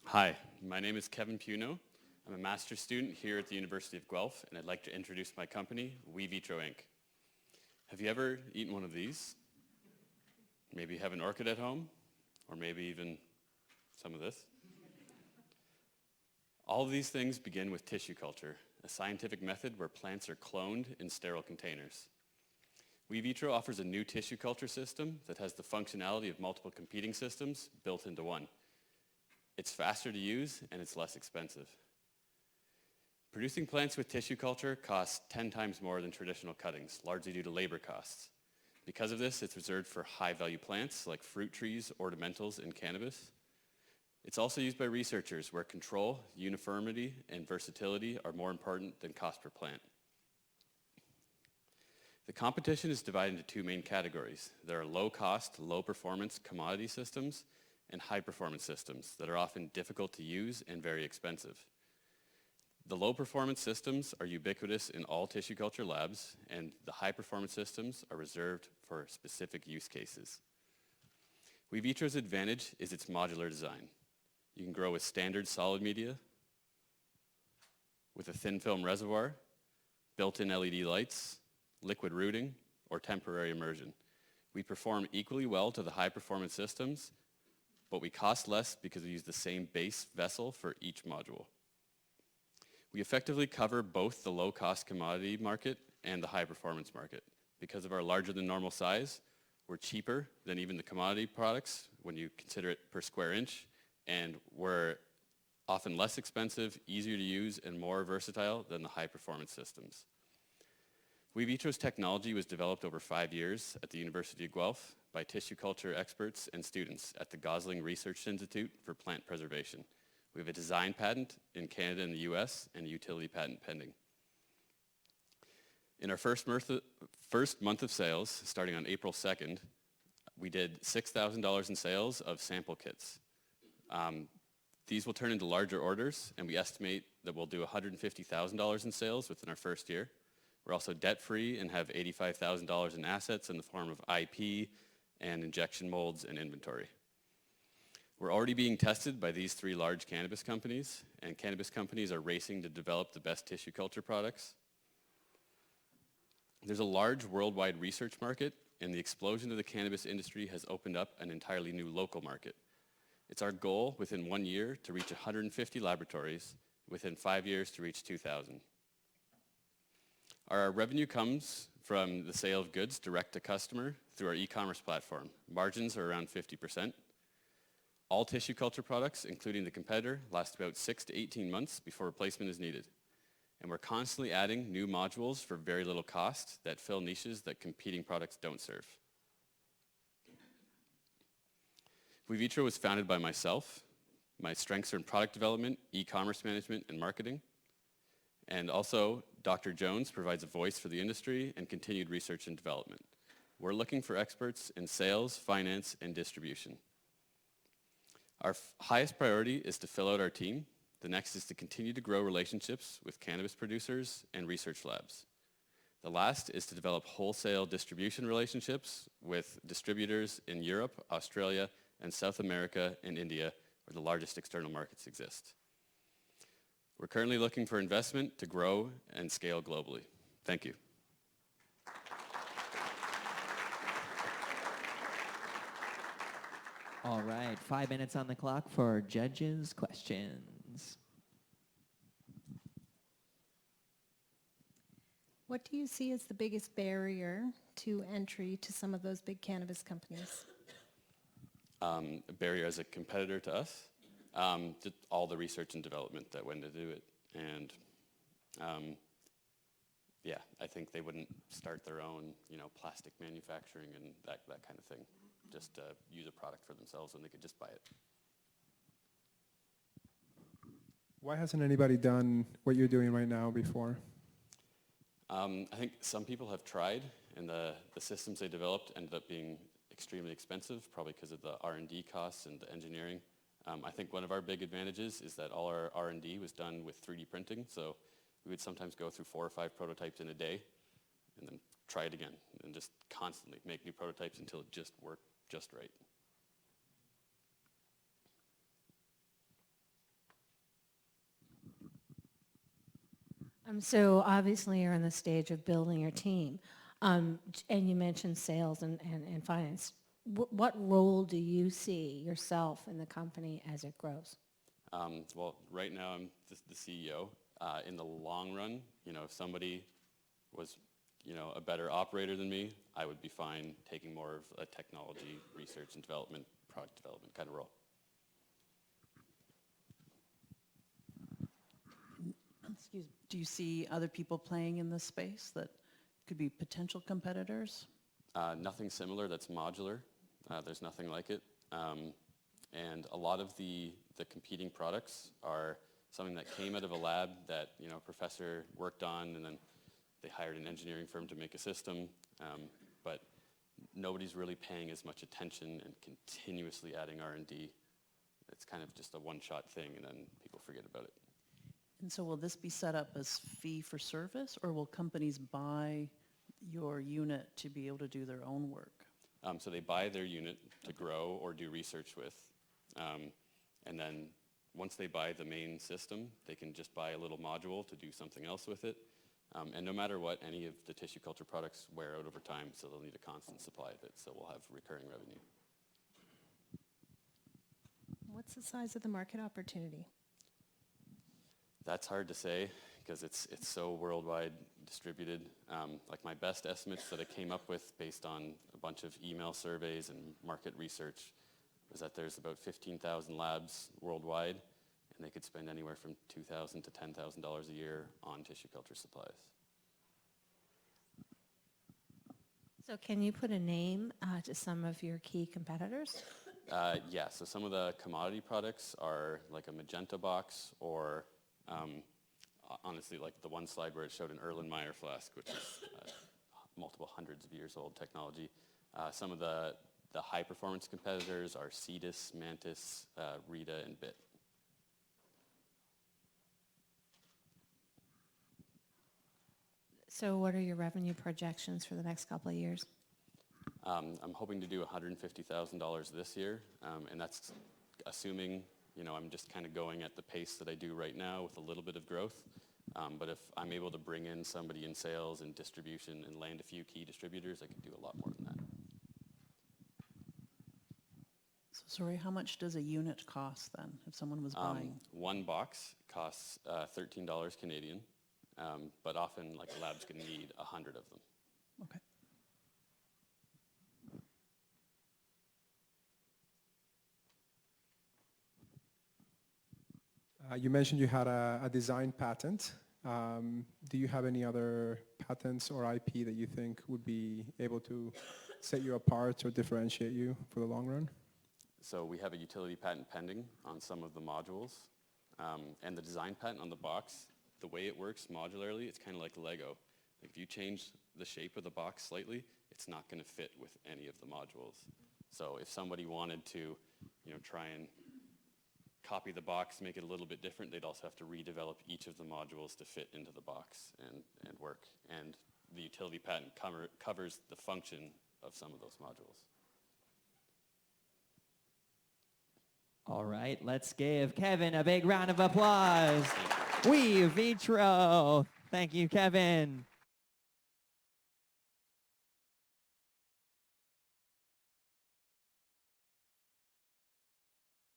Hi, my name is Kevin Piunno. I'm a master's student here at the University of Guelph, and I'd like to introduce my company, WeVitro Inc. Have you ever eaten one of these? Maybe have an orchid at home, or maybe even some of this. All of these things begin with tissue culture, a scientific method where plants are cloned in sterile containers. WeVitro offers a new tissue culture system that has the functionality of multiple competing systems built into one. It's faster to use and it's less expensive. Producing plants with tissue culture costs 10 times more than traditional cuttings, largely due to labor costs. Because of this, it's reserved for high-value plants like fruit trees, ornamentals, and cannabis. It's also used by researchers where control, uniformity, and versatility are more important than cost per plant. The competition is divided into two main categories. There are low-cost, low-performance commodity systems and high-performance systems that are often difficult to use and very expensive. The low-performance systems are ubiquitous in all tissue culture labs, and the high-performance systems are reserved for specific use cases. WeVitro's advantage is its modular design. You can grow with standard solid media, with a thin film reservoir, built-in LED lights, liquid rooting, or temporary immersion. We perform equally well to the high-performance systems, but we cost less because we use the same base vessel for each module. We effectively cover both the low-cost commodity market and the high-performance market. Because of our larger than normal size, we're cheaper than even the commodity products when you consider it per square inch, and we're often less expensive, easier to use, and more versatile than the high-performance systems. WeVitro's technology was developed over 5 years at the University of Guelph by tissue culture experts and students at the Gosling Research Institute for Plant Preservation. We have a design patent in Canada and the US and a utility patent pending. In our first month of sales, starting on April 2nd, we did $6,000 in sales of sample kits. These will turn into larger orders, and we estimate that we'll do $150,000 in sales within our first year. We're also debt-free and have $85,000 in assets in the form of IP and injection molds and inventory. We're already being tested by these 3 large cannabis companies, and cannabis companies are racing to develop the best tissue culture products. There's a large worldwide research market, and the explosion of the cannabis industry has opened up an entirely new local market. It's our goal within 1 year to reach 150 laboratories, within 5 years to reach 2,000. Our revenue comes from the sale of goods direct to customer through our e-commerce platform. Margins are around 50%. All tissue culture products, including the competitor, last about 6 to 18 months before replacement is needed. And we're constantly adding new modules for very little cost that fill niches that competing products don't serve. WeVitro was founded by myself. My strengths are in product development, e-commerce management, and marketing. And also, Dr. Jones provides a voice for the industry and continued research and development. We're looking for experts in sales, finance, and distribution. Our highest priority is to fill out our team. The next is to continue to grow relationships with cannabis producers and research labs. The last is to develop wholesale distribution relationships with distributors in Europe, Australia, and South America and India, where the largest external markets exist. We're currently looking for investment to grow and scale globally. Thank you. All right, 5 minutes on the clock for judges' questions. What do you see as the biggest barrier to entry to some of those big cannabis companies? A barrier as a competitor to us? Just all the research and development that went into it. And yeah, I think they wouldn't start their own, plastic manufacturing and that kind of thing. Just use a product for themselves when they could just buy it. Why hasn't anybody done what you're doing right now before? I think some people have tried, and the systems they developed ended up being extremely expensive, probably because of the R&D costs and the engineering. I think one of our big advantages is that all our R&D was done with 3D printing, so we would sometimes go through 4 or 5 prototypes in a day and then try it again and just constantly make new prototypes until it just worked just right. So obviously you're in the stage of building your team, and you mentioned sales and finance. What role do you see yourself in the company as it grows? Well, right now I'm the CEO. In the long run, if somebody was, a better operator than me, I would be fine taking more of a technology, research and development, product development kind of role. Excuse me. Do you see other people playing in this space that could be potential competitors? Nothing similar that's modular. There's nothing like it. And a lot of the competing products are something that came out of a lab that a professor worked on, and then they hired an engineering firm to make a system. But nobody's really paying as much attention and continuously adding R&D. It's kind of just a one-shot thing, and then people forget about it. And so will this be set up as fee for service, or will companies buy your unit to be able to do their own work? So they buy their unit to grow or do research with. And then once they buy the main system, they can just buy a little module to do something else with it. And no matter what, any of the tissue culture products wear out over time, so they'll need a constant supply of it. So we'll have recurring revenue. What's the size of the market opportunity? That's hard to say because it's so worldwide distributed. Like my best estimates that I came up with based on a bunch of email surveys and market research was that there's about 15,000 labs worldwide, and they could spend anywhere from $2,000 to $10,000 a year on tissue culture supplies. So can you put a name to some of your key competitors? Yeah, so some of the commodity products are like a magenta box or honestly, like the one slide where it showed an Erlenmeyer flask, which is multiple hundreds of years old technology. Some of the high-performance competitors are Cetus, Mantis, Rita, and Bit. So what are your revenue projections for the next couple of years? I'm hoping to do $150,000 this year, and that's assuming I'm just kind of going at the pace that I do right now with a little bit of growth. But if I'm able to bring in somebody in sales and distribution and land a few key distributors, I can do a lot more than that. So sorry, how much does a unit cost then if someone was buying? One box costs $13 Canadian, but often like a lab's going to need 100 of them. Okay. You mentioned you had a design patent. Do you have any other patents or IP that you think would be able to set you apart or differentiate you for the long run? So we have a utility patent pending on some of the modules. And the design patent on the box, the way it works modularly, it's kind of like Lego. Like if you change the shape of the box slightly, it's not going to fit with any of the modules. So if somebody wanted to, try and copy the box, make it a little bit different, they'd also have to redevelop each of the modules to fit into the box and work. And the utility patent covers the function of some of those modules. All right, let's give Kevin a big round of applause. WeVitro. Thank you, Kevin.